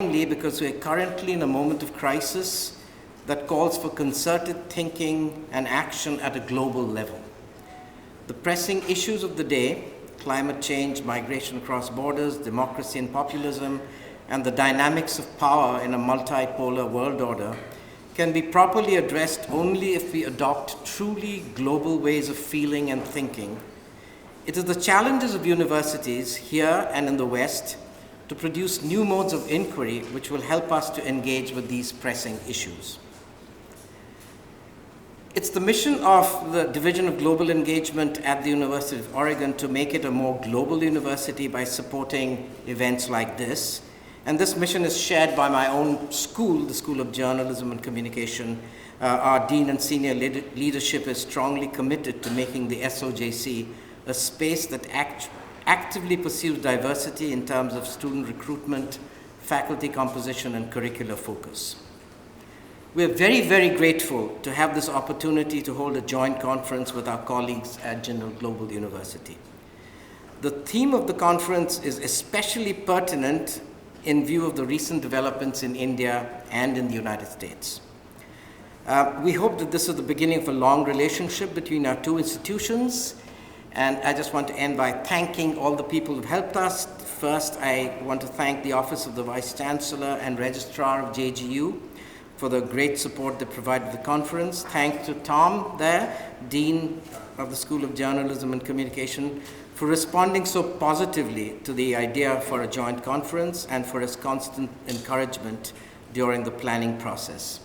timely because we're currently in a moment of crisis that calls for concerted thinking and action at a global level. The pressing issues of the day, climate change, migration across borders, democracy and populism, and the dynamics of power in a multipolar world order, can be properly addressed only if we adopt truly global ways of feeling and thinking. It is the challenges of universities here and in the West to produce new modes of inquiry which will help us to engage with these pressing issues. It's the mission of the Division of Global Engagement at the University of Oregon to make it a more global university by supporting events like this. And this mission is shared by my own school, the School of Journalism and Communication. Our dean and senior leadership is strongly committed to making the SOJC a space that actively pursues diversity in terms of student recruitment, faculty composition, and curricular focus. We're very, very grateful to have this opportunity to hold a joint conference with our colleagues at Jindal Global University. The theme of the conference is especially pertinent in view of the recent developments in India and in the United States. We hope that this is the beginning of a long relationship between our two institutions, and I just want to end by thanking all the people who've helped us. First, I want to thank the Office of the Vice Chancellor and Registrar of JGU for the great support they provided the conference. Thanks to Tom there, Dean of the School of Journalism and Communication, for responding so positively to the idea for a joint conference and for his constant encouragement during the planning process.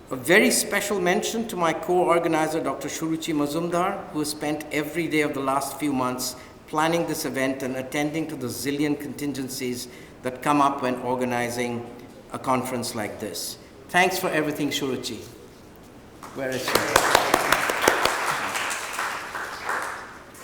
A very special mention to my co-organizer, Dr. Shuruchi Mazumdar, who has spent every day of the last few months planning this event and attending to the zillion contingencies that come up when organizing a conference like this. Thanks for everything, Shuruchi. Where is she?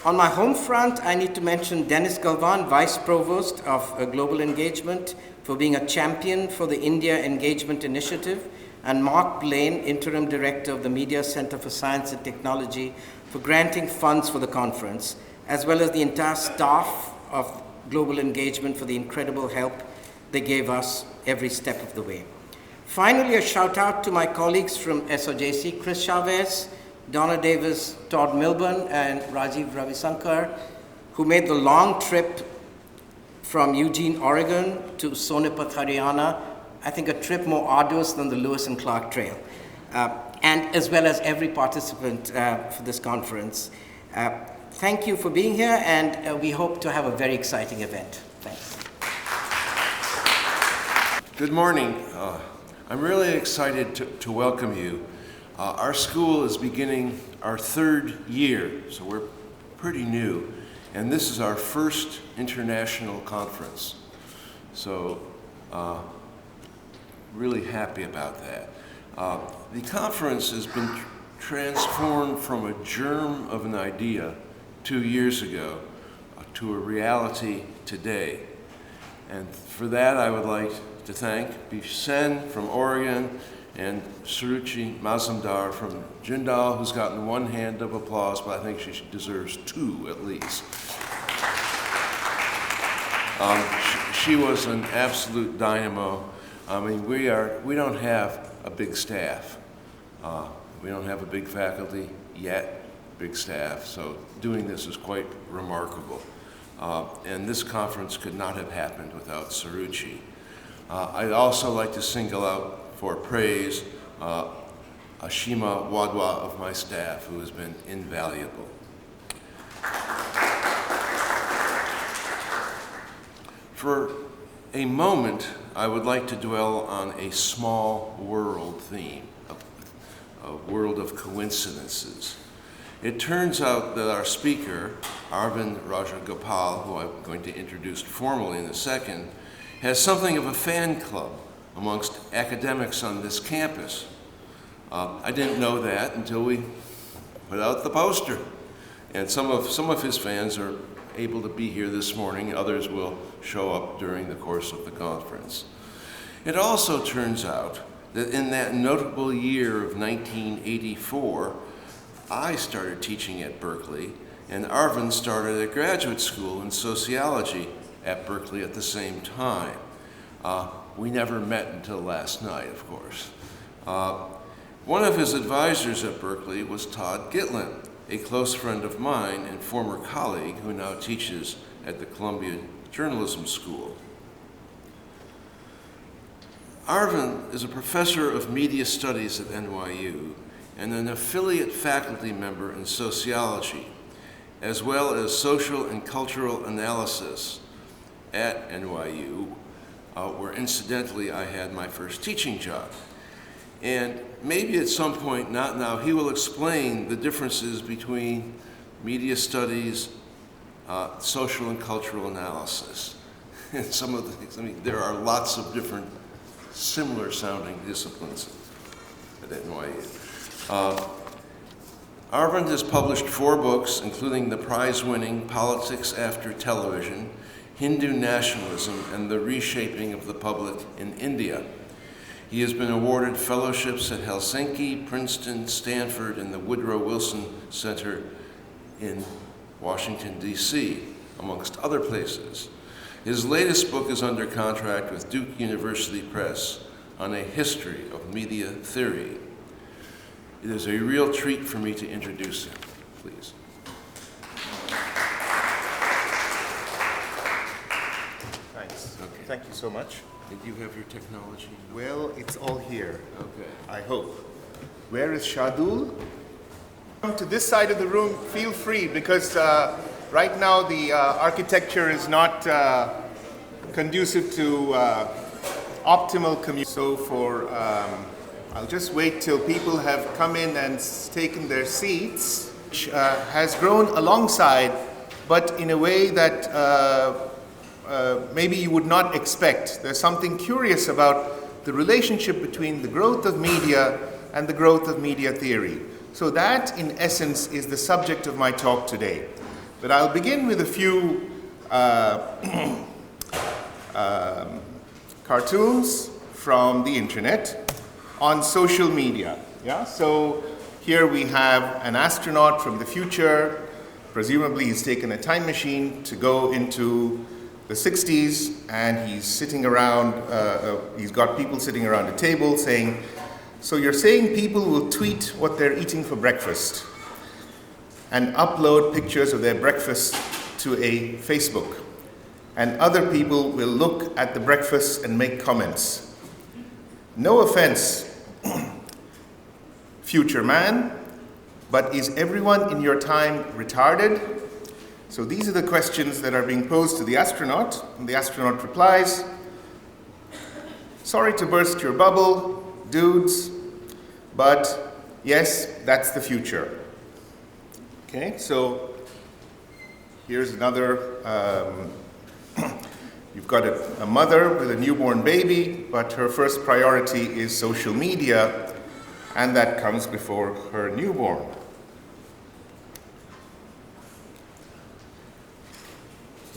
On my home front, I need to mention Dennis Galvan, Vice Provost of Global Engagement, for being a champion for the India Engagement Initiative, and Mark Blaine, Interim Director of the Media Center for Science and Technology, for granting funds for the conference, as well as the entire staff of Global Engagement for the incredible help they gave us every step of the way. Finally, a shout out to my colleagues from SOJC, Chris Chavez, Donna Davis, Todd Milburn, and Rajiv Ravisankar, who made the long trip from Eugene, Oregon to Sonipat, Haryana. I think a trip more arduous than the Lewis and Clark Trail, and as well as every participant for this conference. Thank you for being here, and we hope to have a very exciting event. Thanks. Good morning. I'm really excited to welcome you. Our school is beginning our third year, so we're pretty new, and this is our first international conference. So really happy about that. The conference has been transformed from a germ of an idea 2 years ago to a reality today. And for that, I would like to thank Bisen from Oregon and Suruchi Mazumdar from Jindal, who's gotten one hand of applause, but I think she deserves two at least. She was an absolute dynamo. I mean, we don't have a big staff. We don't have a big faculty yet, big staff, so doing this is quite remarkable. And this conference could not have happened without Suruchi. I'd also like to single out for praise Ashima Wadwa of my staff, who has been invaluable. For a moment, I would like to dwell on a small world theme, a world of coincidences. It turns out that our speaker, Arvind Rajagopal, who I'm going to introduce formally in a second, has something of a fan club amongst academics on this campus. I didn't know that until we put out the poster. And some of his fans are able to be here this morning. Others will show up during the course of the conference. It also turns out that in that notable year of 1984, I started teaching at Berkeley, and Arvind started a graduate school in sociology at Berkeley at the same time. We never met until last night, of course. One of his advisors at Berkeley was Todd Gitlin, a close friend of mine and former colleague who now teaches at the Columbia Journalism School. Arvind is a professor of media studies at NYU and an affiliate faculty member in sociology, as well as social and cultural analysis at NYU, where incidentally I had my first teaching job. And maybe at some point, not now, he will explain the differences between media studies, social and cultural analysis. And some of the things, I mean, there are lots of different similar sounding disciplines at NYU. Arvind has published 4 books, including the prize-winning Politics After Television, Hindu Nationalism, and the Reshaping of the Public in India. He has been awarded fellowships at Helsinki, Princeton, Stanford, and the Woodrow Wilson Center in Washington, D.C., amongst other places. His latest book is under contract with Duke University Press on a history of media theory. It is a real treat for me to introduce him. Please. Thanks. Okay. Thank you so much. Did you have your technology? Well, it's all here. Okay. I hope. Where is Shardul? Come to this side of the room, feel free, because right now the architecture is not conducive to optimal commute. So I'll just wait till people have come in and taken their seats, which has grown alongside, but in a way that maybe you would not expect. There's something curious about the relationship between the growth of media and the growth of media theory. So that, in essence, is the subject of my talk today. But I'll begin with a few cartoons from the internet on social media. Yeah? So here we have an astronaut from the future. Presumably he's taken a time machine to go into the 60s, and he's sitting around, he's got people sitting around a table saying, so you're saying people will tweet what they're eating for breakfast and upload pictures of their breakfast to a Facebook, and other people will look at the breakfast and make comments. No offense, future man, but is everyone in your time retarded? So these are the questions that are being posed to the astronaut, and the astronaut replies, sorry to burst your bubble, dudes, but yes, that's the future. Okay, so here's another, you've got a mother with a newborn baby, but her first priority is social media, and that comes before her newborn.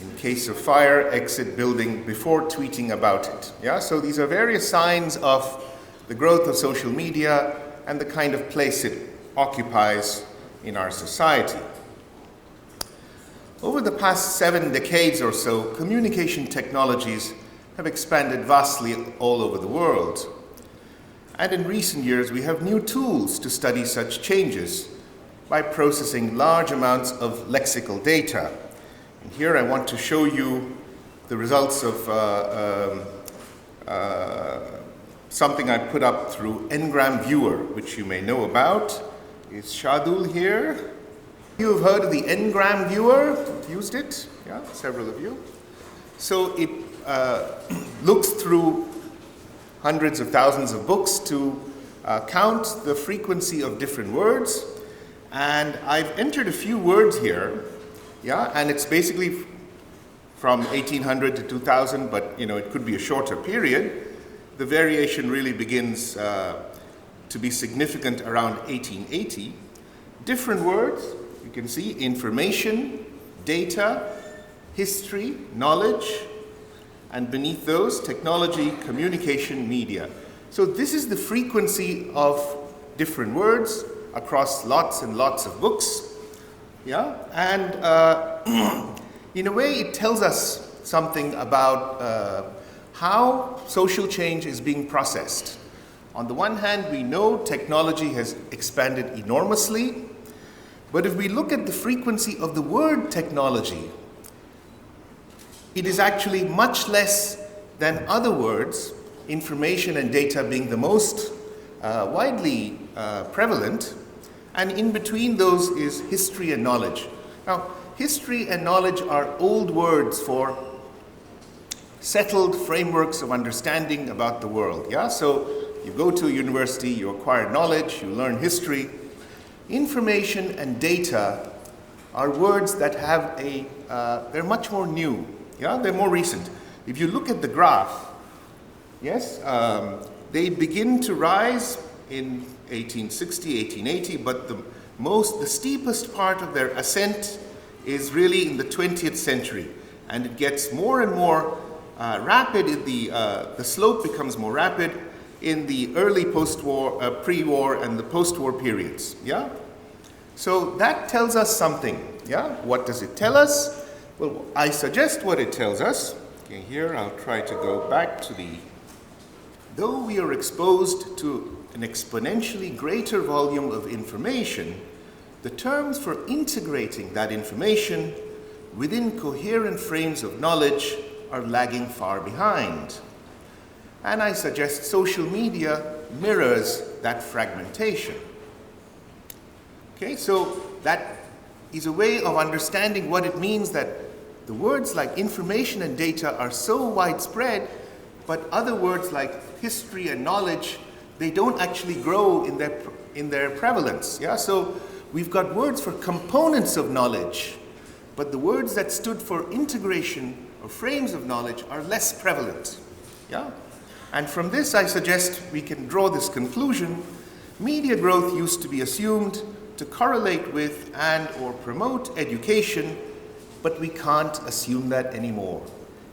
In case of fire, exit building before tweeting about it. Yeah, so these are various signs of the growth of social media and the kind of place it occupies in our society. Over the past 7 decades or so, communication technologies have expanded vastly all over the world. And in recent years, we have new tools to study such changes by processing large amounts of lexical data. And here I want to show you the results of something I put up through Ngram Viewer, which you may know about. Is Shardul here? You have heard of the Ngram Viewer? Used it? Yeah, several of you. So it looks through hundreds of thousands of books to count the frequency of different words. And I've entered a few words here. Yeah, and it's basically from 1800 to 2000, but it could be a shorter period. The variation really begins to be significant around 1880. Different words, you can see information, data, history, knowledge, and beneath those, technology, communication, media. So this is the frequency of different words across lots and lots of books. Yeah, and in a way it tells us something about how social change is being processed. On the one hand, we know technology has expanded enormously, but if we look at the frequency of the word technology, it is actually much less than other words, information and data being the most widely prevalent, and in between those is history and knowledge. Now, history and knowledge are old words for settled frameworks of understanding about the world. Yeah? So you go to a university, you acquire knowledge, you learn history. Information and data are words that have they're much more new. Yeah? They're more recent. If you look at the graph, yes, they begin to rise in 1860, 1880, but the steepest part of their ascent is really in the 20th century, and it gets more and more rapid. The slope becomes more rapid in the early post-war, pre-war, and the post-war periods. Yeah, so that tells us something. Yeah, what does it tell us? Well, I suggest what it tells us. Okay, here I'll try to go back to though we are exposed to an exponentially greater volume of information, the terms for integrating that information within coherent frames of knowledge are lagging far behind. And I suggest social media mirrors that fragmentation. Okay, so that is a way of understanding what it means that the words like information and data are so widespread, but other words like history and knowledge, they don't actually grow in their prevalence. Yeah, so we've got words for components of knowledge, but the words that stood for integration or frames of knowledge are less prevalent. Yeah, and from this I suggest we can draw this conclusion: media growth used to be assumed to correlate with and or promote education, but we can't assume that anymore.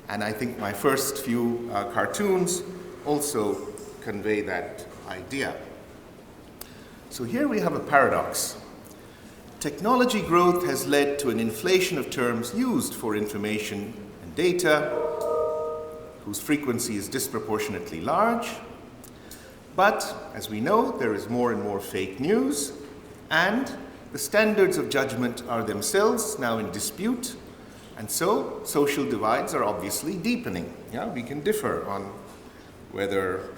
And I think my first few cartoons also convey that idea. So here we have a paradox. Technology growth has led to an inflation of terms used for information and data, whose frequency is disproportionately large. But, as we know, there is more and more fake news, and the standards of judgment are themselves now in dispute, and so social divides are obviously deepening. Yeah, we can differ on whether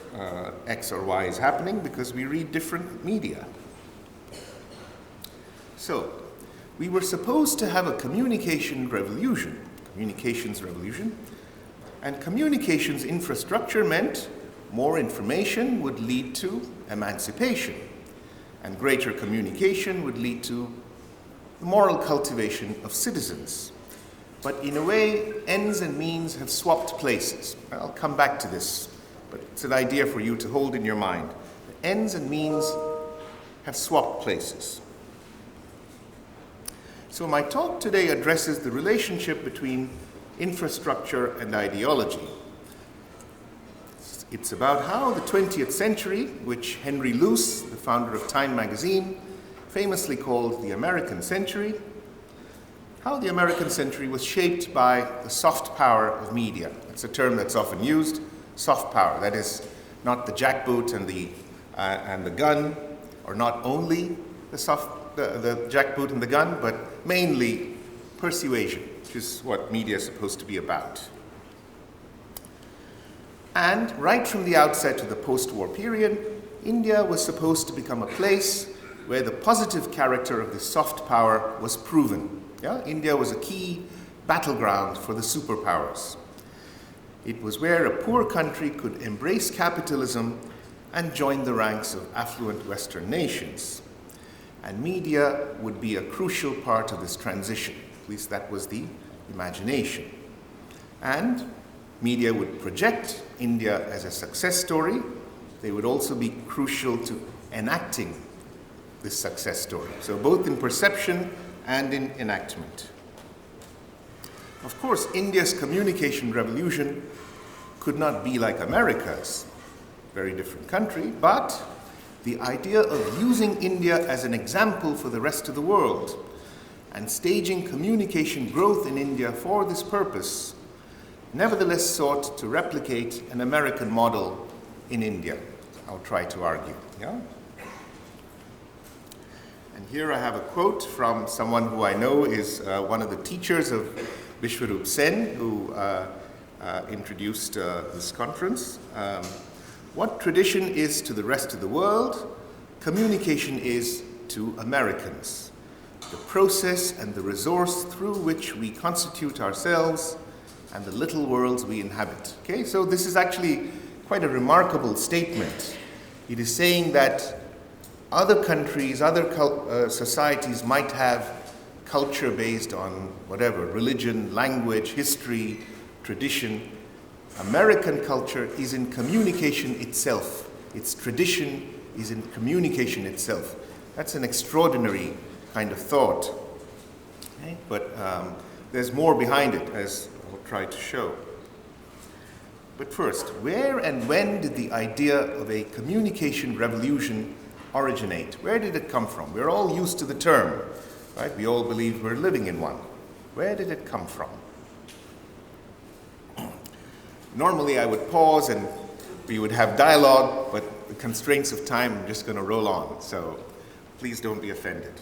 X or Y is happening because we read different media. So, we were supposed to have a communications revolution, and communications infrastructure meant more information would lead to emancipation, and greater communication would lead to the moral cultivation of citizens. But in a way, ends and means have swapped places. I'll come back to this, but it's an idea for you to hold in your mind. The ends and means have swapped places. So my talk today addresses the relationship between infrastructure and ideology. It's about how the 20th century, which Henry Luce, the founder of Time magazine, famously called the American century, how the American century was shaped by the soft power of media. It's a term that's often used, soft power. That is, not the jackboot and the gun, or not only the jackboot and the gun, but mainly persuasion, which is what media is supposed to be about. And right from the outset of the post-war period, India was supposed to become a place where the positive character of this soft power was proven. Yeah? India was a key battleground for the superpowers. It was where a poor country could embrace capitalism and join the ranks of affluent Western nations. And media would be a crucial part of this transition. At least that was the imagination. And media would project India as a success story. They would also be crucial to enacting this success story. So both in perception and in enactment. Of course, India's communication revolution could not be like America's, very different country, but the idea of using India as an example for the rest of the world and staging communication growth in India for this purpose nevertheless sought to replicate an American model in India. I'll try to argue. Yeah? And here I have a quote from someone who I know is one of the teachers of Vishwarup Sen, who introduced this conference. What tradition is to the rest of the world, communication is to Americans. The process and the resource through which we constitute ourselves and the little worlds we inhabit. Okay, so this is actually quite a remarkable statement. It is saying that other countries, other societies might have culture based on whatever, religion, language, history, tradition. American culture is in communication itself. Its tradition is in communication itself. That's an extraordinary kind of thought. Okay? But there's more behind it, as I'll try to show. But first, where and when did the idea of a communication revolution originate? Where did it come from? We're all used to the term, right? We all believe we're living in one. Where did it come from? Normally I would pause and we would have dialogue, but the constraints of time, I'm just going to roll on, so please don't be offended.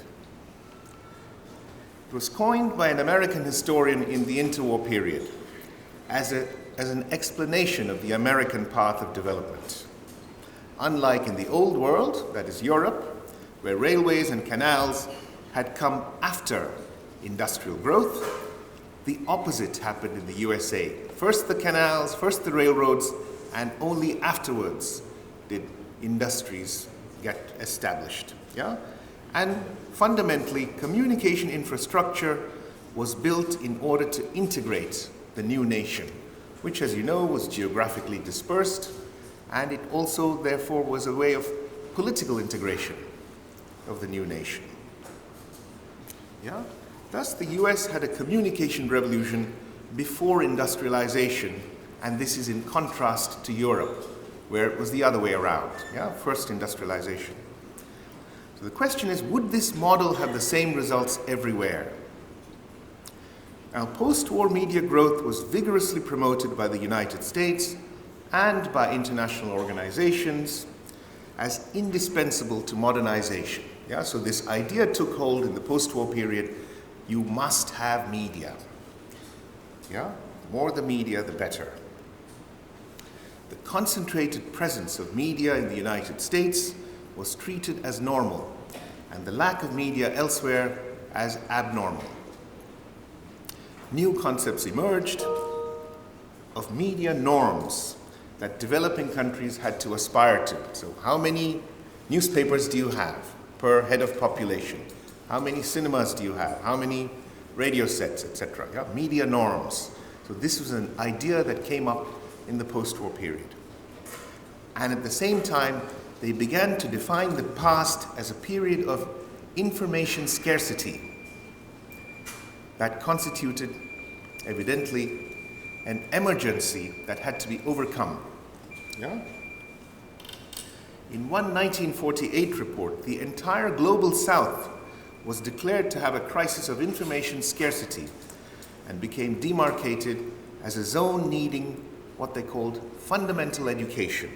It was coined by an American historian in the interwar period as an explanation of the American path of development. Unlike in the old world, that is Europe, where railways and canals had come after industrial growth, the opposite happened in the USA. First the canals, first the railroads, and only afterwards did industries get established. Yeah? And fundamentally, communication infrastructure was built in order to integrate the new nation, which, as you know, was geographically dispersed, and it also, therefore, was a way of political integration of the new nation. Yeah? Thus, the US had a communication revolution before industrialization, and this is in contrast to Europe, where it was the other way around. Yeah? First industrialization. So the question is, would this model have the same results everywhere? Now, post-war media growth was vigorously promoted by the United States and by international organizations as indispensable to modernization. Yeah? So this idea took hold in the post-war period. You must have media. Yeah? The more the media, the better. The concentrated presence of media in the United States was treated as normal, and the lack of media elsewhere as abnormal. New concepts emerged of media norms that developing countries had to aspire to. So how many newspapers do you have per head of population? How many cinemas do you have? How many radio sets, etc.? Yeah? Media norms. So this was an idea that came up in the post-war period. And at the same time, they began to define the past as a period of information scarcity that constituted, evidently, an emergency that had to be overcome. Yeah? In one 1948 report, the entire global South was declared to have a crisis of information scarcity and became demarcated as a zone needing what they called fundamental education.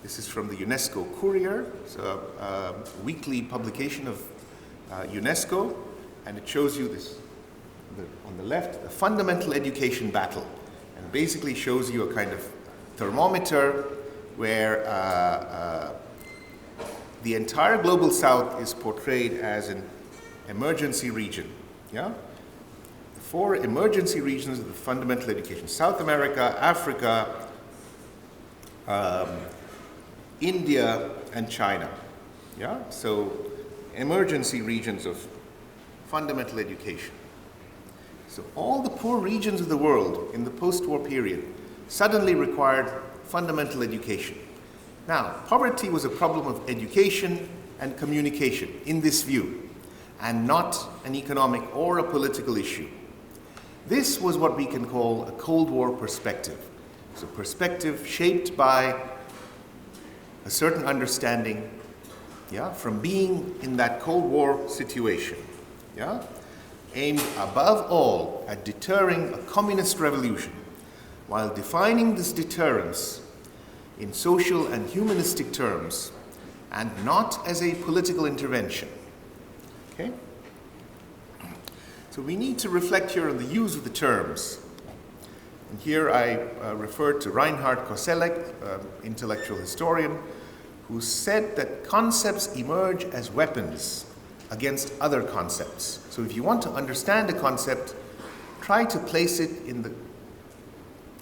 This is from the UNESCO Courier. It's a weekly publication of UNESCO, and it shows you this on the left, the fundamental education battle, and basically shows you a kind of thermometer where the entire global South is portrayed as an emergency region. Yeah? The four emergency regions of the fundamental education: South America, Africa, India, and China. Yeah? So emergency regions of fundamental education. So all the poor regions of the world in the post-war period suddenly required fundamental education. Now, poverty was a problem of education and communication in this view, and not an economic or a political issue. This was what we can call a Cold War perspective. It's a perspective shaped by a certain understanding, yeah, from being in that Cold War situation. Yeah? aimed above all at deterring a communist revolution, while defining this deterrence in social and humanistic terms and not as a political intervention. Okay? So we need to reflect here on the use of the terms. And here I refer to Reinhard Koselleck, intellectual historian, who said that concepts emerge as weapons against other concepts. So if you want to understand a concept, try to place it in the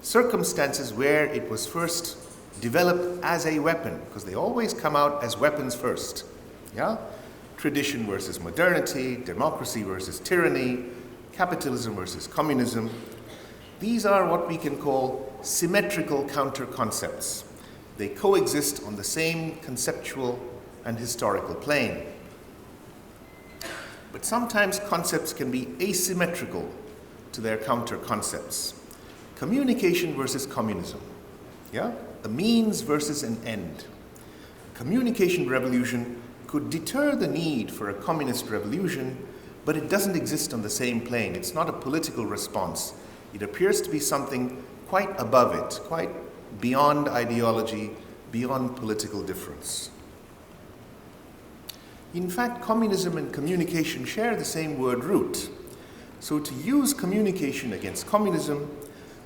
circumstances where it was first developed as a weapon, because they always come out as weapons first. Yeah? Tradition versus modernity, democracy versus tyranny, capitalism versus communism. These are what we can call symmetrical counter-concepts. They coexist on the same conceptual and historical plane. But sometimes concepts can be asymmetrical to their counter-concepts. Communication versus communism. Yeah? A means versus an end. A communication revolution could deter the need for a communist revolution, but it doesn't exist on the same plane. It's not a political response. It appears to be something quite above it, quite beyond ideology, beyond political difference. In fact, communism and communication share the same word root. So to use communication against communism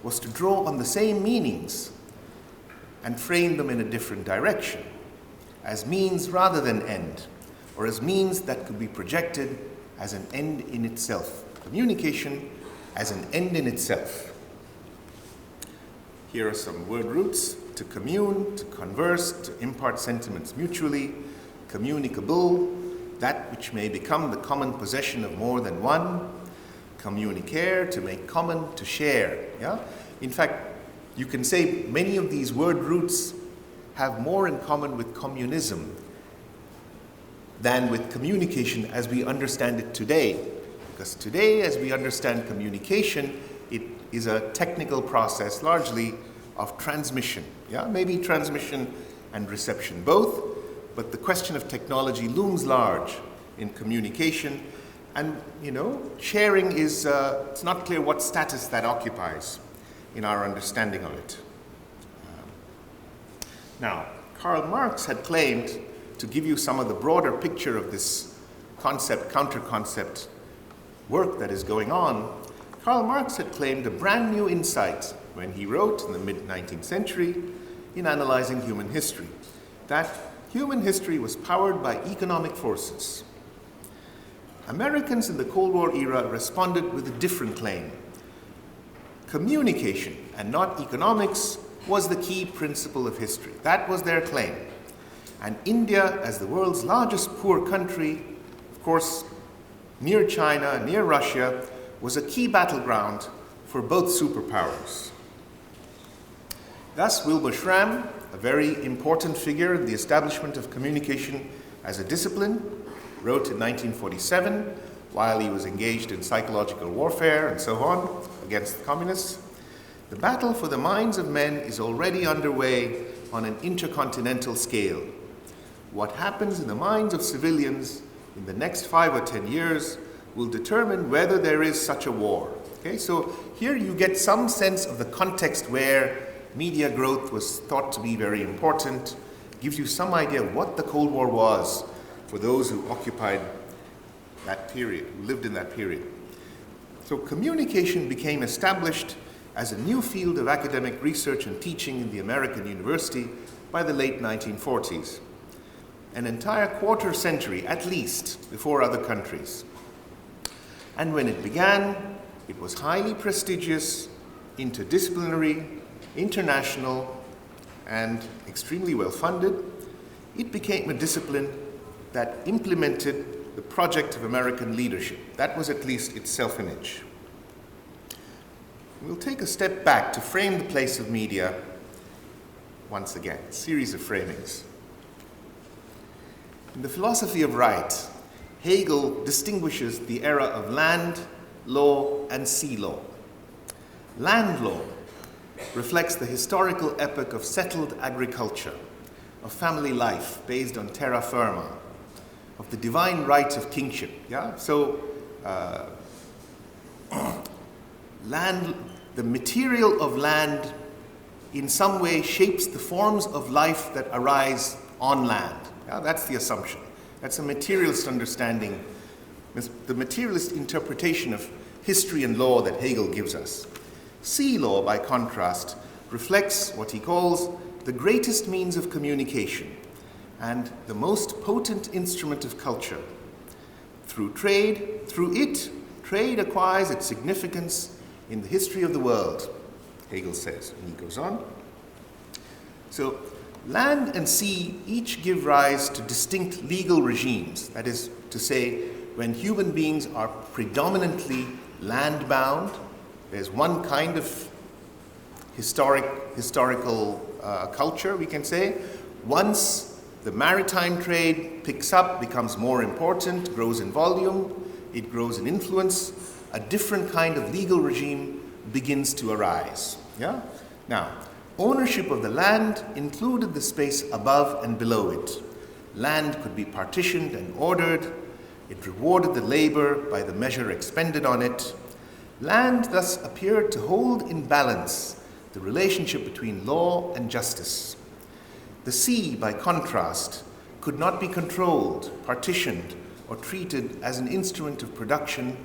was to draw on the same meanings and frame them in a different direction, as means rather than end, or as means that could be projected as an end in itself. Communication as an end in itself. Here are some word roots: to commune, to converse, to impart sentiments mutually, communicable, that which may become the common possession of more than one, communicare, to make common, to share. Yeah? In fact, you can say many of these word roots have more in common with communism than with communication as we understand it today. Because today, as we understand communication, it is a technical process largely of transmission. Yeah, maybe transmission and reception both, but the question of technology looms large in communication. And, sharing is, it's not clear what status that occupies in our understanding of it. Now, Karl Marx had claimed, to give you some of the broader picture of this concept, counter-concept work that is going on, Karl Marx had claimed a brand new insight when he wrote in the mid-19th century in analyzing human history, that human history was powered by economic forces. Americans in the Cold War era responded with a different claim. Communication and not economics was the key principle of history. That was their claim. And India, as the world's largest poor country, of course, near China, near Russia, was a key battleground for both superpowers. Thus, Wilbur Schramm, a very important figure in the establishment of communication as a discipline, wrote in 1947, while he was engaged in psychological warfare and so on against the communists, the battle for the minds of men is already underway on an intercontinental scale. What happens in the minds of civilians in the next 5 or 10 years will determine whether there is such a war. Okay, so here you get some sense of the context where media growth was thought to be very important, gives you some idea of what the Cold War was for those who occupied that period, who lived in that period. So communication became established as a new field of academic research and teaching in the American university by the late 1940s. An entire quarter century, at least, before other countries. And when it began, it was highly prestigious, interdisciplinary, international, and extremely well funded. It became a discipline that implemented the project of American leadership. That was at least its self-image. We'll take a step back to frame the place of media once again, a series of framings. In the philosophy of right, Hegel distinguishes the era of land law and sea law. Land law reflects the historical epoch of settled agriculture, of family life based on terra firma, of the divine right of kingship. Yeah? So land, the material of land in some way shapes the forms of life that arise on land. Yeah, that's the assumption. That's a materialist understanding, the materialist interpretation of history and law that Hegel gives us. Sea law, by contrast, reflects what he calls the greatest means of communication and the most potent instrument of culture. Through it, trade acquires its significance in the history of the world, Hegel says, and he goes on. So, land and sea each give rise to distinct legal regimes. That is to say, when human beings are predominantly land-bound, there's one kind of historical culture, we can say. Once the maritime trade picks up, becomes more important, grows in volume, it grows in influence, a different kind of legal regime begins to arise. Yeah? Now, ownership of the land included the space above and below it. Land could be partitioned and ordered. It rewarded the labor by the measure expended on it. Land thus appeared to hold in balance the relationship between law and justice. The sea, by contrast, could not be controlled, partitioned, or treated as an instrument of production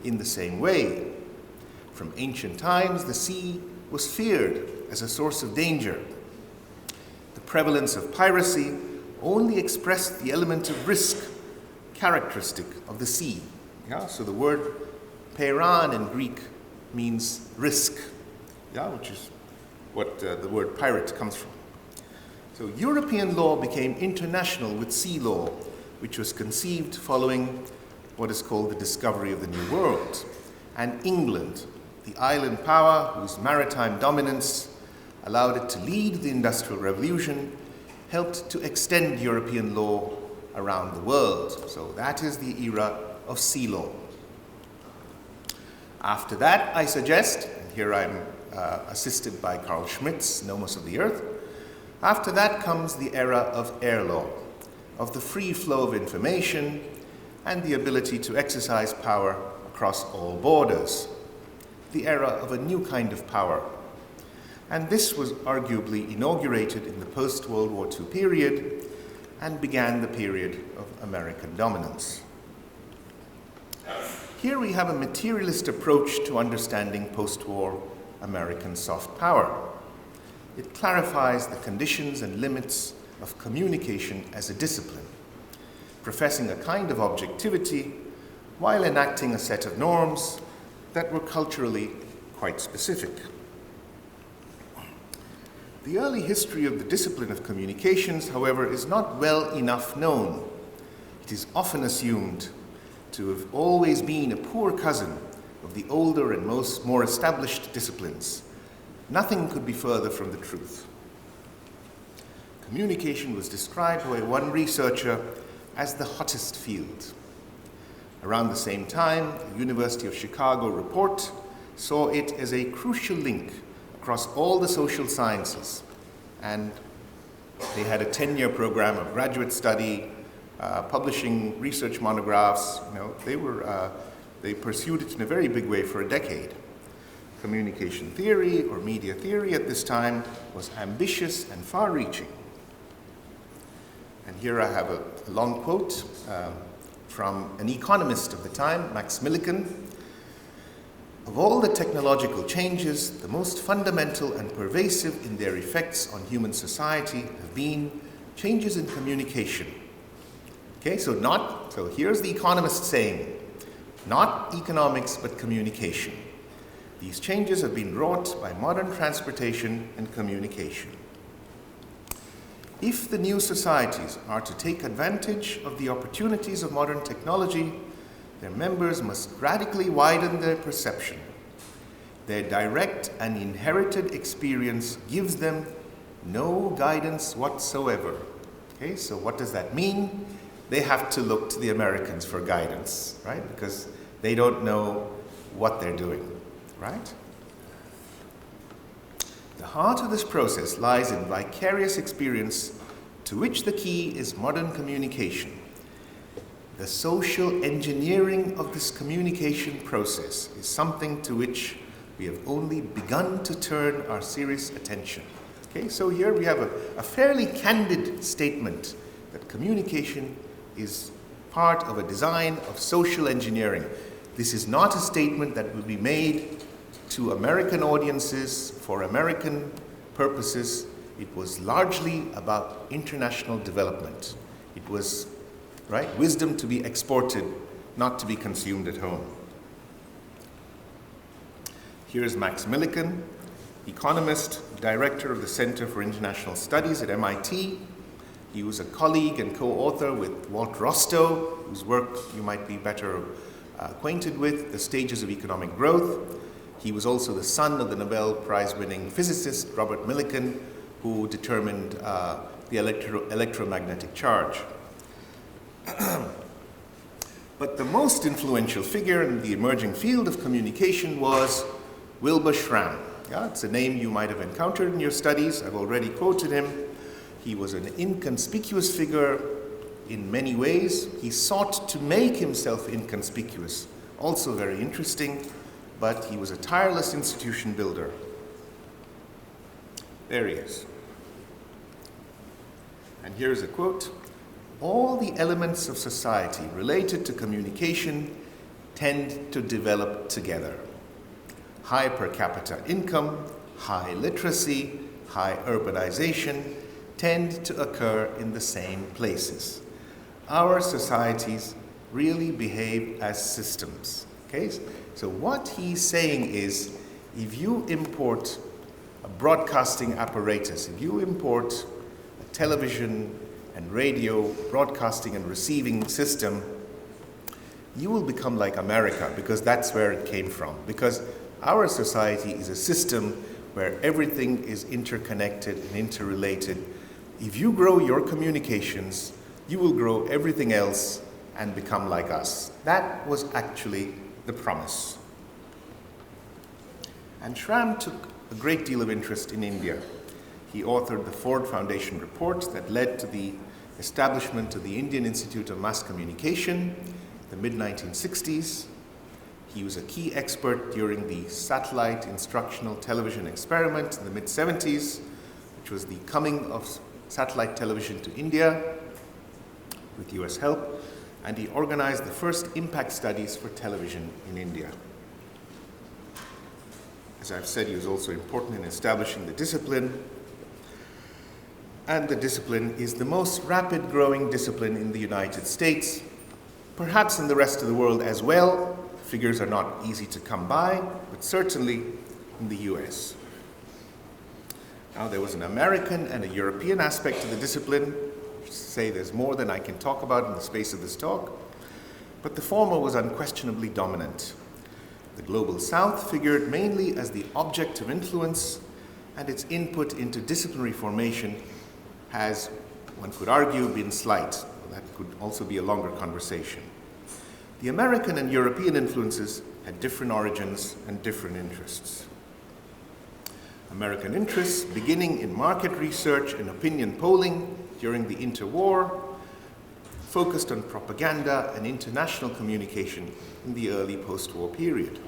in the same way. From ancient times, the sea was feared as a source of danger. The prevalence of piracy only expressed the element of risk characteristic of the sea. Yeah? So the word peiran in Greek means risk, yeah? Which is what the word pirate comes from. So European law became international with sea law, which was conceived following what is called the discovery of the New World. And England, the island power whose maritime dominance allowed it to lead the Industrial Revolution, helped to extend European law around the world. So that is the era of sea law. After that, I suggest, and here I'm assisted by Carl Schmitt's Nomos of the Earth, after that comes the era of air law, of the free flow of information and the ability to exercise power across all borders, the era of a new kind of power. And this was arguably inaugurated in the post-World War II period and began the period of American dominance. Here we have a materialist approach to understanding post-war American soft power. It clarifies the conditions and limits of communication as a discipline, professing a kind of objectivity while enacting a set of norms that were culturally quite specific. The early history of the discipline of communications, however, is not well enough known. It is often assumed to have always been a poor cousin of the older and more established disciplines. Nothing could be further from the truth. Communication was described by one researcher as the hottest field. Around the same time, the University of Chicago report saw it as a crucial link across all the social sciences, and they had a 10-year program of graduate study, publishing research monographs. They pursued it in a very big way for a decade. Communication theory, or media theory at this time, was ambitious and far-reaching. And here I have a long quote from an economist of the time, Max Millikan. Of all the technological changes, the most fundamental and pervasive in their effects on human society have been changes in communication. Okay, so here's the economist saying, not economics, but communication. These changes have been wrought by modern transportation and communication. If the new societies are to take advantage of the opportunities of modern technology, their members must radically widen their perception. Their direct and inherited experience gives them no guidance whatsoever. Okay, so what does that mean? They have to look to the Americans for guidance, right? Because they don't know what they're doing, right? The heart of this process lies in vicarious experience, to which the key is modern communication. the social engineering of this communication process is something to which we have only begun to turn our serious attention. Okay, so here we have a fairly candid statement that communication is part of a design of social engineering. This is not a statement that will be made to American audiences for American purposes. It was largely about international development. It was, right, wisdom to be exported, not to be consumed at home. Here's Max Millikan, economist, director of the Center for International Studies at MIT. He was a colleague and co-author with Walt Rostow, whose work you might be better acquainted with, The Stages of Economic Growth. He was also the son of the Nobel Prize-winning physicist Robert Millikan, who determined the electromagnetic charge. But the most influential figure in the emerging field of communication was Wilbur Schramm. Yeah, it's a name you might have encountered in your studies. I've already quoted him. He was an inconspicuous figure in many ways. He sought to make himself inconspicuous, also very interesting, but he was a tireless institution builder. There he is. And here's a quote: "All the elements of society related to communication tend to develop together. High per capita income, high literacy, high urbanization tend to occur in the same places. Our societies really behave as systems." Okay? So what he's saying is, if you import a broadcasting apparatus, if you import a television and radio broadcasting and receiving system, you will become like America, because that's where it came from. Because our society is a system where everything is interconnected and interrelated. If you grow your communications, you will grow everything else and become like us. That was actually the promise. And Schramm took a great deal of interest in India. He authored the Ford Foundation report that led to the establishment of the Indian Institute of Mass Communication in the mid-1960s. He was a key expert during the satellite instructional television experiment in the mid-70s, which was the coming of satellite television to India with US help, and he organized the first impact studies for television in India. As I've said, he was also important in establishing the discipline, and the discipline is the most rapid growing discipline in the United States, perhaps in the rest of the world as well. Figures are not easy to come by, but certainly in the US. Now, there was an American and a European aspect to the discipline. Say there's more than I can talk about in the space of this talk, but the former was unquestionably dominant. The Global South figured mainly as the object of influence, and its input into disciplinary formation has, one could argue, been slight. That could also be a longer conversation. The American and European influences had different origins and different interests. American interests, beginning in market research and opinion polling during the interwar, focused on propaganda and international communication in the early post-war period.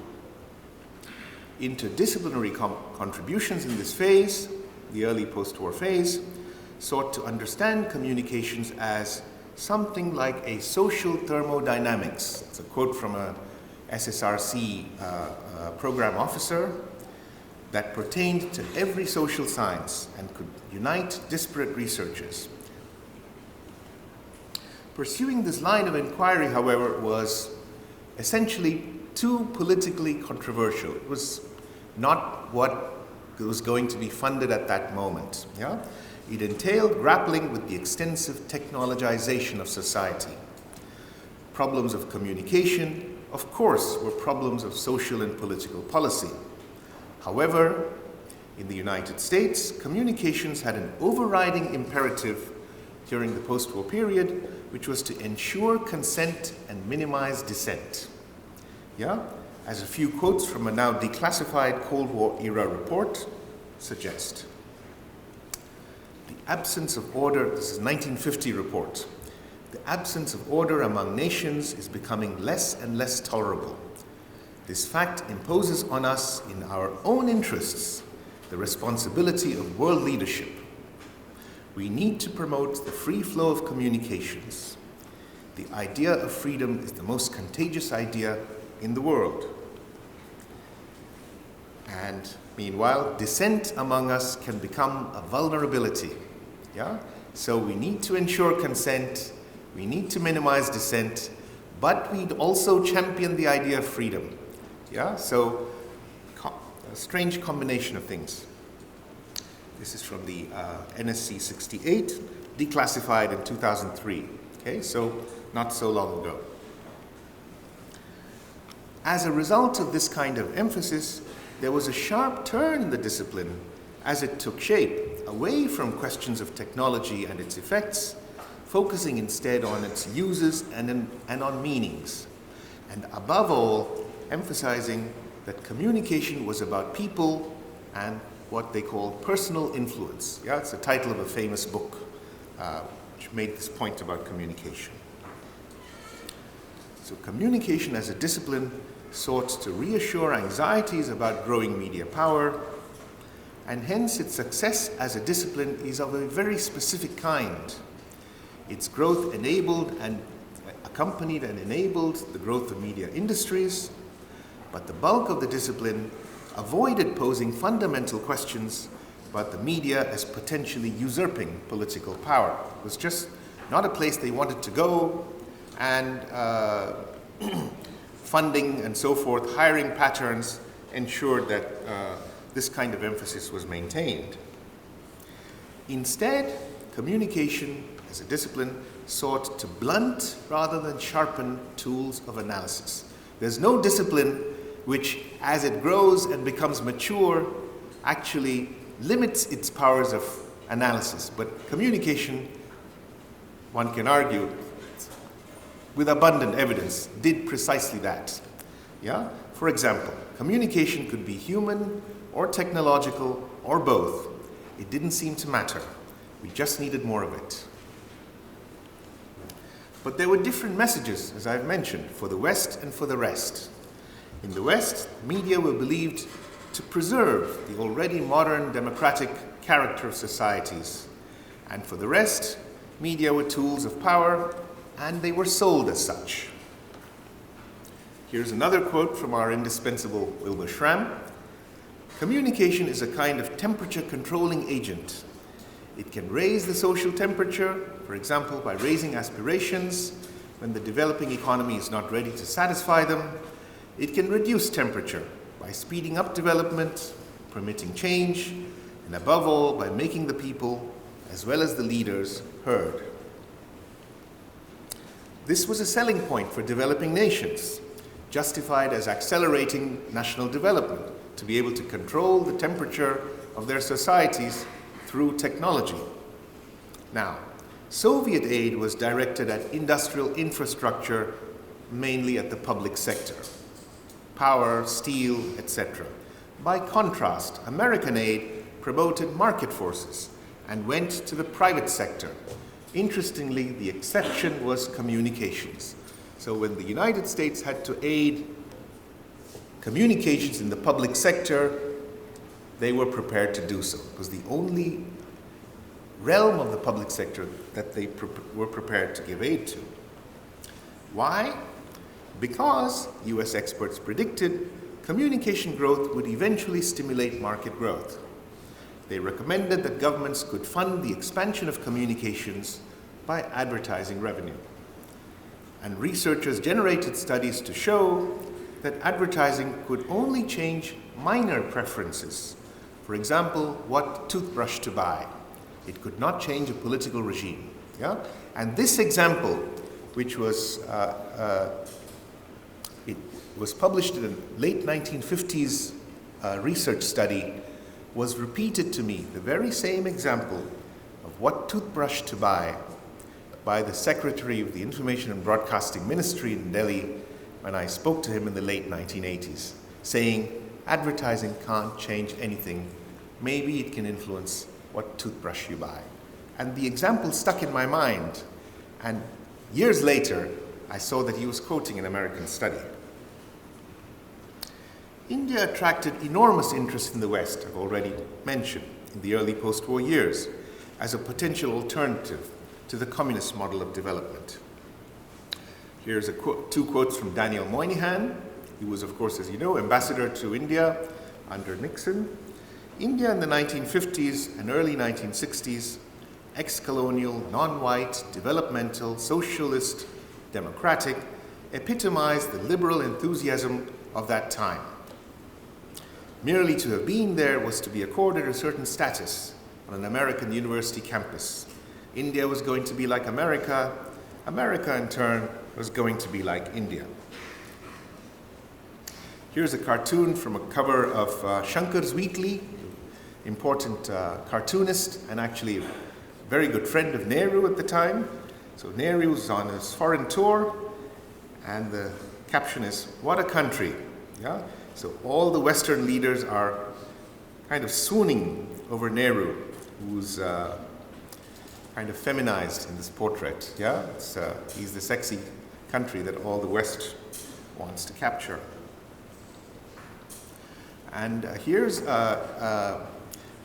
Interdisciplinary contributions in this phase, the early post-war phase, sought to understand communications as something like a social thermodynamics. It's a quote from a SSRC program officer that pertained to every social science and could unite disparate researchers. Pursuing this line of inquiry, however, was essentially too politically controversial. It was not what was going to be funded at that moment. Yeah? It entailed grappling with the extensive technologization of society. Problems of communication, of course, were problems of social and political policy. However, in the United States, communications had an overriding imperative during the post-war period, which was to ensure consent and minimize dissent. Yeah? As a few quotes from a now declassified Cold War era report suggest. The absence of order, this is 1950 report. the absence of order among nations is becoming less and less tolerable. This fact imposes on us, in our own interests, the responsibility of world leadership. We need to promote the free flow of communications. The idea of freedom is the most contagious idea in the world. And meanwhile, dissent among us can become a vulnerability. Yeah? So we need to ensure consent, we need to minimize dissent, but we also champion the idea of freedom. Yeah? So a strange combination of things. This is from the NSC 68, declassified in 2003. Okay, so not so long ago. As a result of this kind of emphasis, there was a sharp turn in the discipline as it took shape, away from questions of technology and its effects, focusing instead on its uses and on meanings, and above all, emphasizing that communication was about people and what they call personal influence. Yeah, it's the title of a famous book which made this point about communication. So communication as a discipline sought to reassure anxieties about growing media power, and hence its success as a discipline is of a very specific kind. Its growth enabled and accompanied and enabled the growth of media industries, but the bulk of the discipline avoided posing fundamental questions about the media as potentially usurping political power. It was just not a place they wanted to go, and funding and so forth, hiring patterns ensured that this kind of emphasis was maintained. Instead, communication as a discipline sought to blunt rather than sharpen tools of analysis. There's no discipline which, as it grows and becomes mature, actually limits its powers of analysis. But communication, one can argue, with abundant evidence, did precisely that. Yeah? For example, communication could be human or technological or both. It didn't seem to matter. We just needed more of it. But there were different messages, as I've mentioned, for the West and for the rest. In the West, media were believed to preserve the already modern democratic character of societies. And for the rest, media were tools of power, and they were sold as such. Here's another quote from our indispensable Wilbur Schramm. Communication is a kind of temperature-controlling agent. It can raise the social temperature, for example, by raising aspirations when the developing economy is not ready to satisfy them. It can reduce temperature by speeding up development, permitting change, and above all, by making the people, as well as the leaders, heard. This was a selling point for developing nations, justified as accelerating national development, to be able to control the temperature of their societies through technology. Now, Soviet aid was directed at industrial infrastructure, mainly at the public sector, power, steel, etc. By contrast, American aid promoted market forces and went to the private sector. Interestingly, the exception was communications. So when the United States had to aid communications in the public sector, they were prepared to do so. It was the only realm of the public sector that they were prepared to give aid to. Why? Because, US experts predicted, communication growth would eventually stimulate market growth. They recommended that governments could fund the expansion of communications by advertising revenue. And researchers generated studies to show that advertising could only change minor preferences. For example, what toothbrush to buy. It could not change a political regime. Yeah? And this example, which was it was published in a late 1950s research study, was repeated to me, the very same example of what toothbrush to buy by the Secretary of the Information and Broadcasting Ministry in Delhi when I spoke to him in the late 1980s, saying, advertising can't change anything. Maybe it can influence what toothbrush you buy. And the example stuck in my mind. And Years later, I saw that he was quoting an American study. India attracted enormous interest in the West, I've already mentioned, in the early post-war years, as a potential alternative to the communist model of development. Here's two quotes from Daniel Moynihan. He was, of course, as you know, ambassador to India under Nixon. India in the 1950s and early 1960s, ex-colonial, non-white, developmental, socialist, democratic, epitomized the liberal enthusiasm of that time. Merely to have been there was to be accorded a certain status on an American university campus. India was going to be like America. America, in turn, was going to be like India. Here's a cartoon from a cover of Shankar's Weekly, important cartoonist and actually a very good friend of Nehru at the time. So Nehru was on his foreign tour, and the caption is, "What a country." Yeah? So all the Western leaders are kind of swooning over Nehru, who's kind of feminized in this portrait. Yeah? He's the sexy country that all the West wants to capture. And here's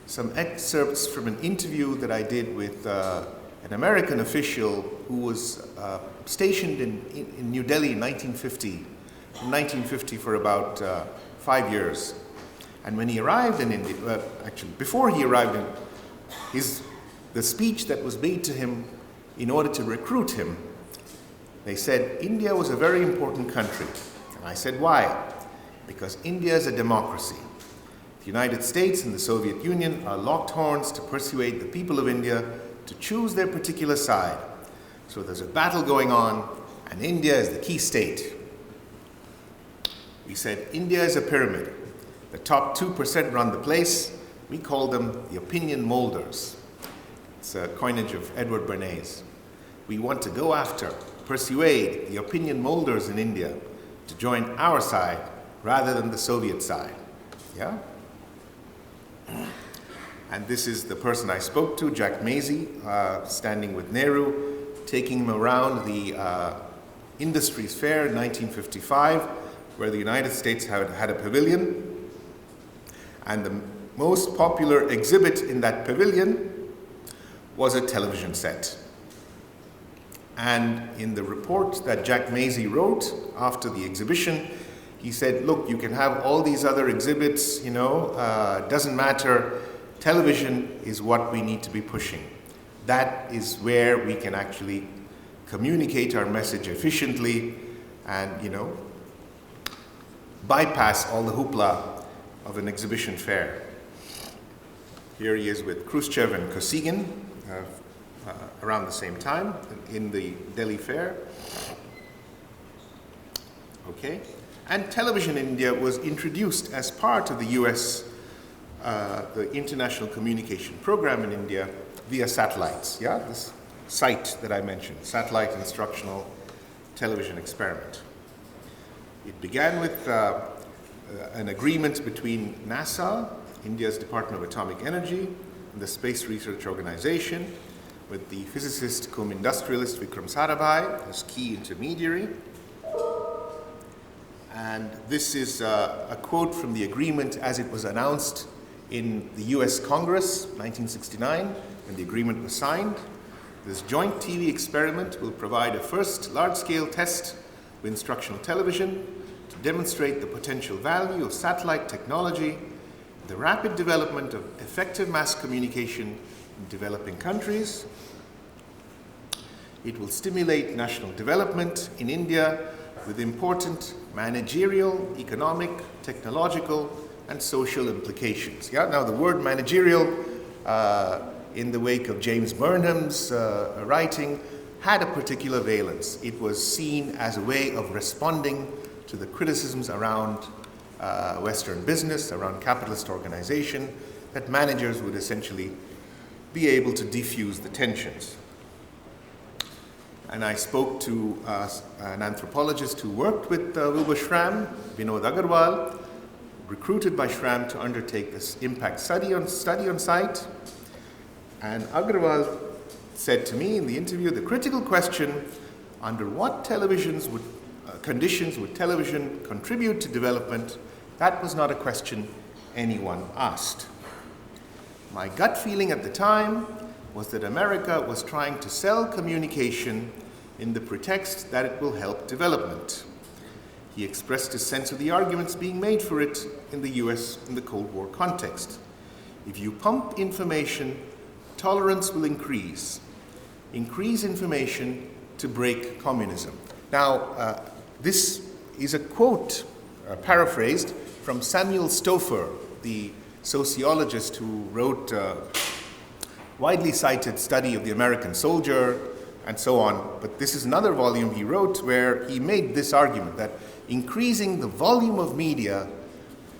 some excerpts from an interview that I did with an American official who was stationed in New Delhi in 1950, from 1950 for about 5 years. And when he arrived in India, actually before he arrived in, the speech that was made to him in order to recruit him, they said India was a very important country. And I said, why? Because India is a democracy. The United States and the Soviet Union are locked horns to persuade the people of India to choose their particular side. So there's a battle going on, and India is the key state. We said India is a pyramid. The top 2% run the place. We call them the opinion molders. It's a coinage of Edward Bernays. We want to go after, persuade the opinion molders in India to join our side rather than the Soviet side. Yeah? And this is the person I spoke to, Jack Mazey, standing with Nehru, taking him around the Industries Fair in 1955, where the United States had a pavilion. And the most popular exhibit in that pavilion was a television set. And in the report that Jack Mazey wrote after the exhibition, he said, look, you can have all these other exhibits, doesn't matter. Television is what we need to be pushing. That is where we can actually communicate our message efficiently and, bypass all the hoopla of an exhibition fair. Here he is with Khrushchev and Kosygin around the same time in the Delhi Fair. Okay. And television in India was introduced as part of the US, the International Communication Program in India via satellites. Yeah, this site that I mentioned, Satellite Instructional Television Experiment. It began with an agreement between NASA, India's Department of Atomic Energy, and the Space Research Organization, with the physicist cum-industrialist Vikram Sarabhai as key intermediary. And this is a quote from the agreement as it was announced in the US Congress, 1969, when the agreement was signed. This joint TV experiment will provide a first large-scale test of instructional television to demonstrate the potential value of satellite technology, the rapid development of effective mass communication in developing countries. It will stimulate national development in India with important managerial, economic, technological, and social implications. Yeah? Now, the word managerial, in the wake of James Burnham's writing, had a particular valence. It was seen as a way of responding to the criticisms around Western business, around capitalist organization, that managers would essentially be able to defuse the tensions. And I spoke to an anthropologist who worked with Wilbur Schramm, Vinod Agarwal, recruited by Schramm to undertake this impact study on site. And Agarwal said to me in the interview, the critical question under what conditions would television contribute to development, that was not a question anyone asked. My gut feeling at the time was that America was trying to sell communication in the pretext that it will help development. He expressed his sense of the arguments being made for it in the US in the Cold War context. If you pump information, tolerance will increase. Increase information to break communism. Now, this is a quote, paraphrased, from Samuel Stouffer, the sociologist who wrote a widely cited study of the American soldier and so on. But this is another volume he wrote where he made this argument that increasing the volume of media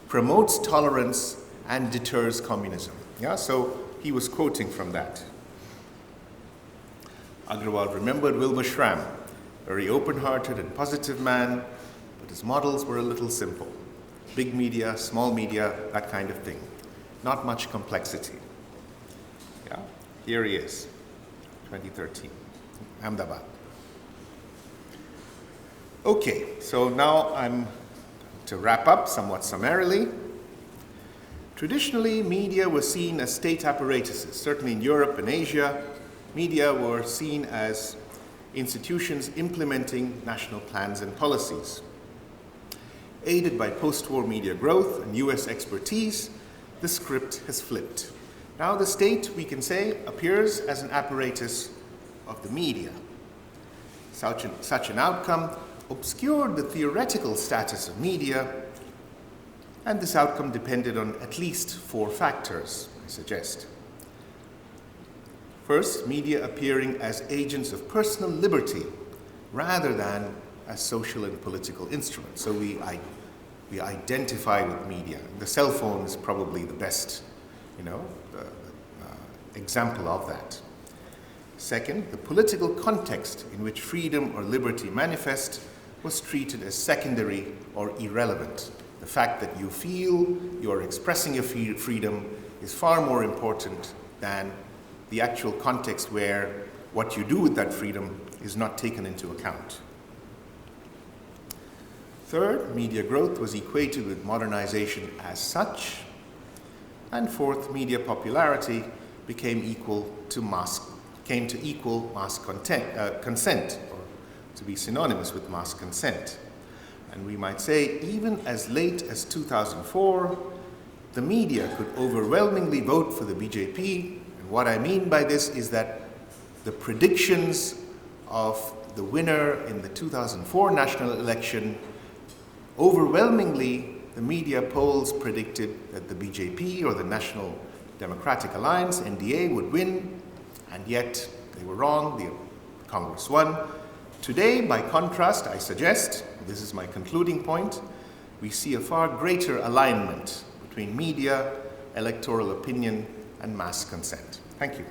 promotes tolerance and deters communism. Yeah, so he was quoting from that. Agrawal remembered Wilbur Schramm, very open-hearted and positive man, but his models were a little simple. Big media, small media, that kind of thing. Not much complexity. Yeah, here he is, 2013, Ahmedabad. Okay, so now I'm to wrap up somewhat summarily. Traditionally, media was seen as state apparatuses. Certainly in Europe and Asia, media were seen as institutions implementing national plans and policies. Aided by post-war media growth and US expertise, the script has flipped. Now the state, we can say, appears as an apparatus of the media. Such an outcome obscured the theoretical status of media, and this outcome depended on at least 4 factors, I suggest. First, media appearing as agents of personal liberty rather than as social and political instruments. So we identify with media. The cell phone is probably the best, example of that. Second, the political context in which freedom or liberty manifest was treated as secondary or irrelevant. The fact that you feel you're expressing your freedom is far more important than the actual context where what you do with that freedom is not taken into account. Third, media growth was equated with modernization as such. And fourth, media popularity came to equal mass consent, or to be synonymous with mass consent. And we might say, even as late as 2004, the media could overwhelmingly vote for the BJP. And what I mean by this is that the predictions of the winner in the 2004 national election, overwhelmingly, the media polls predicted that the BJP, or the National Democratic Alliance, NDA, would win, and yet they were wrong, the Congress won. Today, by contrast, I suggest, this is my concluding point, we see a far greater alignment between media, electoral opinion, and mass consent. Thank you.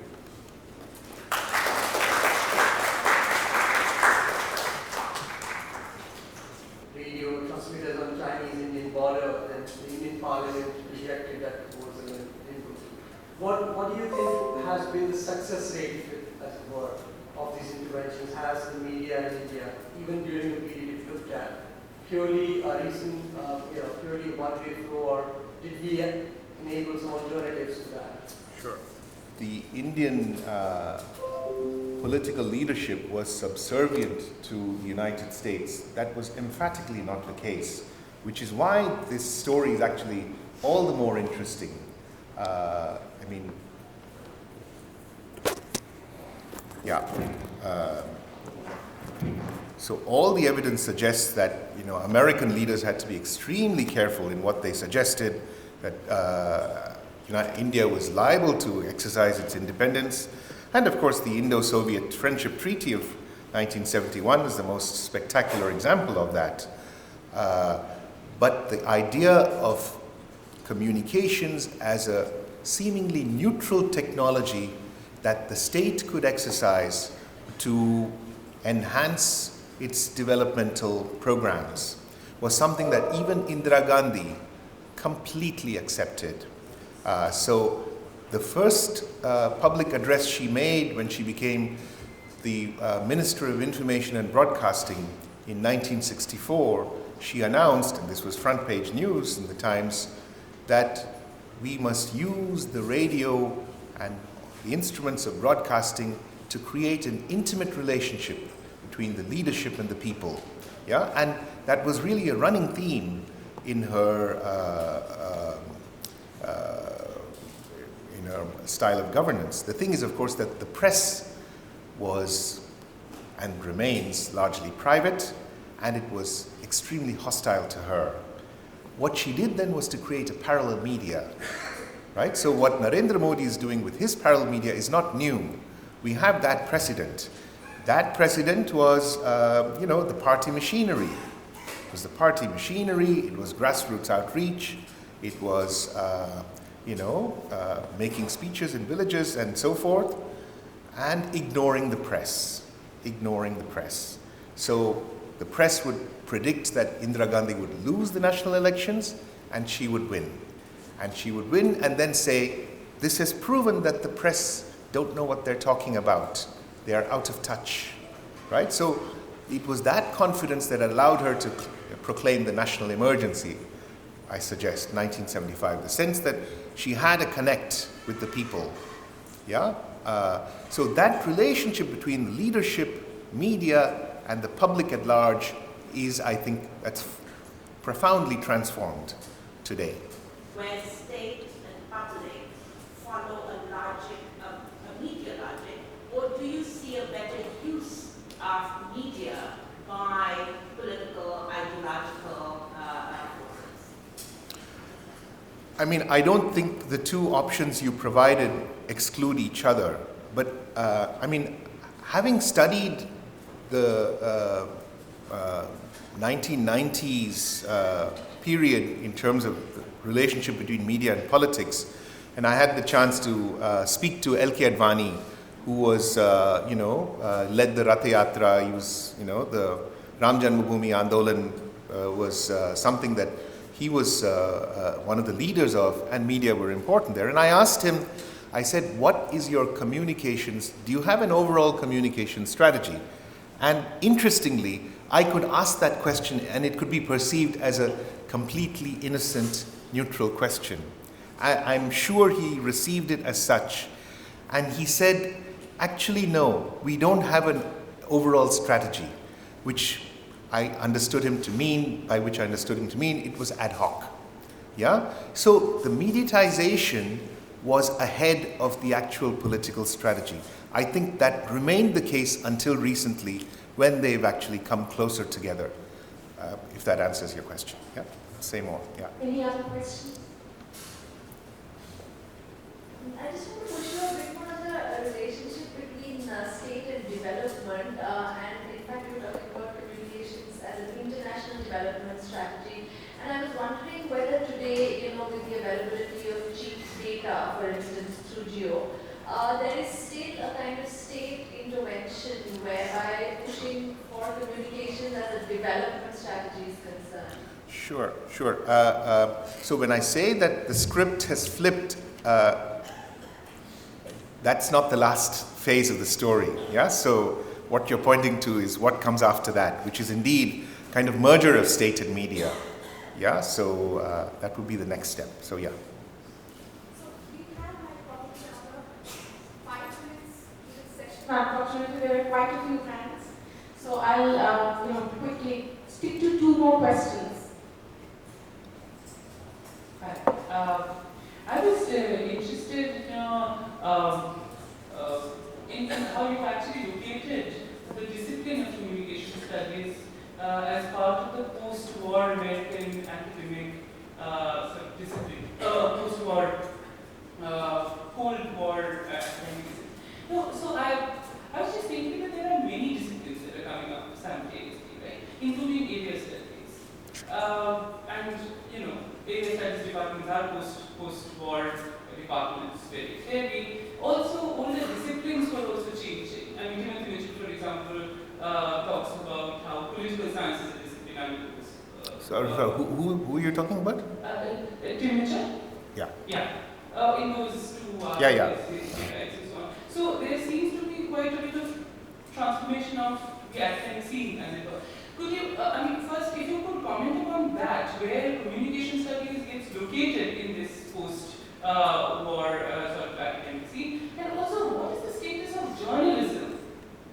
Radio transmitters on Chinese-Indian border, and the Indian Parliament rejected that proposal and input. What do you think has been the success rate, as it were, of these interventions? Has the media in India, even during the period it looked at, purely a recent, purely one-way flow, or did we enable some alternatives to that? Sure. The Indian political leadership was subservient to the United States. That was emphatically not the case, which is why this story is actually all the more interesting. So all the evidence suggests that American leaders had to be extremely careful in what they suggested, that India was liable to exercise its independence. And of course, the Indo-Soviet Friendship Treaty of 1971 is the most spectacular example of that. But the idea of communications as a seemingly neutral technology that the state could exercise to enhance its developmental programs was something that even Indira Gandhi completely accepted. So the first public address she made when she became the Minister of Information and Broadcasting in 1964, she announced, and this was front page news in the Times, that we must use the radio and the instruments of broadcasting to create an intimate relationship between the leadership and the people. Yeah, and that was really a running theme in her style of governance. The thing is, of course, that the press was and remains largely private, and it was extremely hostile to her. What she did then was to create a parallel media, right? So what Narendra Modi is doing with his parallel media is not new. We have that precedent. That precedent was, the party machinery. It was the party machinery, it was grassroots outreach, it was, making speeches in villages and so forth, and ignoring the press. So the press would predict that Indira Gandhi would lose the national elections and she would win. And she would win and then say, this has proven that the press don't know what they're talking about. They are out of touch, right? So it was that confidence that allowed her to proclaim the national emergency, I suggest, 1975. The sense that she had a connect with the people, yeah? So that relationship between the leadership, media, and the public at large is, I think, that's profoundly transformed today. Where state and public follow a logic, a media logic, or do you see a better use of media by political, ideological forces? I mean, I don't think the two options you provided exclude each other, but having studied the 1990s period in terms of the relationship between media and politics, and I had the chance to speak to L.K. Advani, who was, led the Rath Yatra. He was, the Ram Janmabhoomi Andolan was something that he was one of the leaders of, and media were important there. And I asked him, I said, what is your communications? Do you have an overall communication strategy? And interestingly, I could ask that question and it could be perceived as a completely innocent, neutral question. I'm sure he received it as such. And he said, actually, no, we don't have an overall strategy, which I understood him to mean, it was ad hoc. Yeah? So the mediatization was ahead of the actual political strategy. I think that remained the case until recently, when they've actually come closer together, if that answers your question. Yeah, say more. Yeah. Any other questions? I just want to push you a bit more on the relationship between state and development, and in fact you're talking about communications as an international development strategy. And I was wondering whether today, with the availability of cheap data, for instance, through Geo, there is still a kind of state intervention whereby pushing for communication as a development strategy is concerned. Sure. So when I say that the script has flipped, that's not the last phase of the story. Yeah. So what you're pointing to is what comes after that, which is indeed kind of merger of state and media. Yeah. So that would be the next step. So yeah. Unfortunately, there are quite a few hands, so I'll quickly stick to two more questions. I was interested in how you've actually located the discipline of communication studies as part of the post-war American academic sort of discipline, post-war Cold War academic. No, so I was just thinking that there are many disciplines that are coming up simultaneously, right? Including area studies. And, area studies departments are post-war departments very clearly. Also, older disciplines were also changing. I mean, Timothy Mitchell, for example, talks about how political science is a discipline and Sorry, who are you talking about? Tim Mitchell? Yeah. In those two Yeah. so there seems to be quite a bit of transformation of the academic scene, as it were. Could you, first, if you could comment upon that, where communication studies gets located in this post-war sort of academic scene, and also what is the status of journalism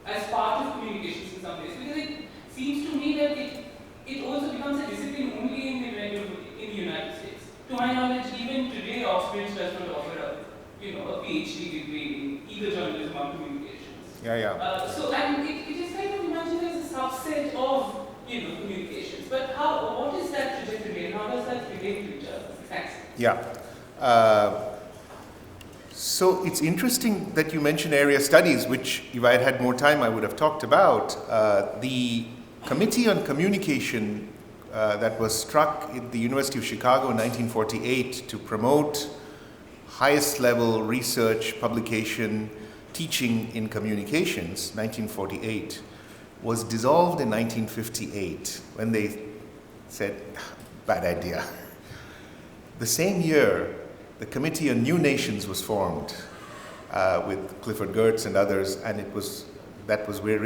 as part of communications in some ways? Because it seems to me that it also becomes a discipline only in the United States. To my knowledge, even today, Oxford does not offer a PhD degree in either journalism or communications. So, and it is kind of imagined as a subset of communications. But what is that trajectory and how does that relate to each other? Thanks. So it's interesting that you mentioned area studies, which if I had had more time, I would have talked about. The Committee on Communication that was struck at the University of Chicago in 1948 to promote highest level research, publication, teaching in communications, 1948, was dissolved in 1958 when they said, bad idea. The same year, the Committee on New Nations was formed with Clifford Geertz and others, and that was where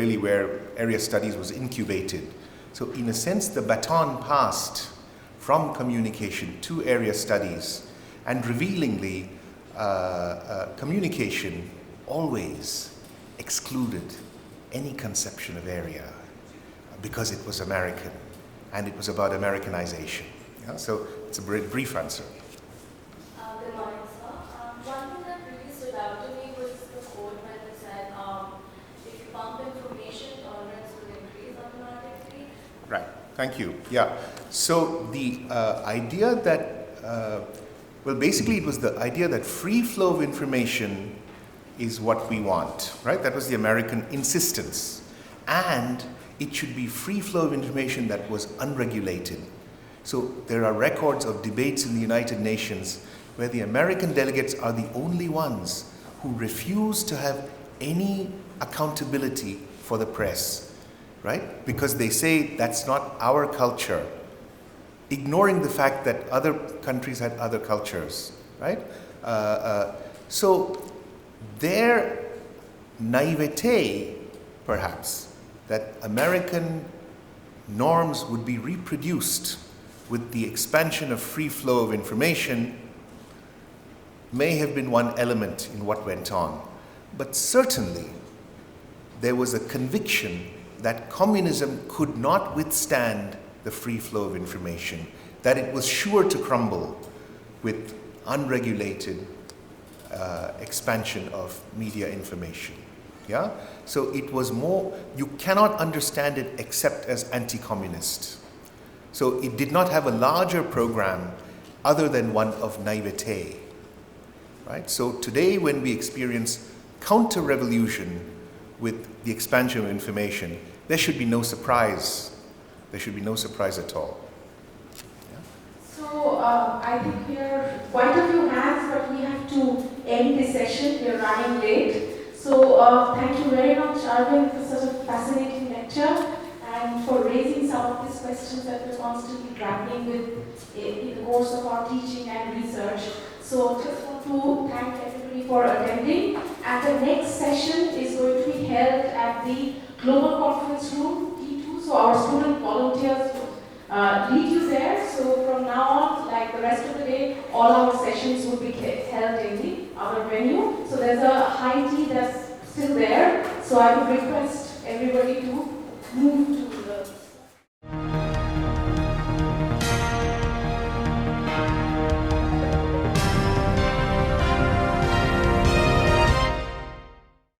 area studies was incubated. So in a sense, the baton passed from communication to area studies, and revealingly, communication always excluded any conception of area because it was American, and it was about Americanization. So it's a very brief answer. Good morning, sir. One thing that really stood out to me was the quote when it said, if you pump information, tolerance will increase automatically. Right, thank you. So the idea that, basically it was the idea that free flow of information is what we want, right? That was the American insistence. And it should be free flow of information that was unregulated. So there are records of debates in the United Nations where the American delegates are the only ones who refuse to have any accountability for the press, right? Because they say that's not our culture, ignoring the fact that other countries had other cultures, right? So their naivete, perhaps, that American norms would be reproduced with the expansion of free flow of information may have been one element in what went on. But certainly, there was a conviction that communism could not withstand the free flow of information, that it was sure to crumble with unregulated expansion of media information. So it was more, you cannot understand it except as anti-communist. So it did not have a larger program other than one of naivete, right? So today when we experience counter-revolution with the expansion of information, there should be no surprise. There should be no surprise at all. So I think we are quite a few hands, but we have to end this session. We are running late. So thank you very much, Arvind, for such a fascinating lecture and for raising some of these questions that we're constantly grappling with in the course of our teaching and research. So just want to thank everybody for attending. And the next session is going to be held at the Global Conference Room, T2. So our student volunteers lead you there. So from now on, like the rest of the day, all our sessions will be held in the other venue. So there's a high tea that's still there. So I would request everybody to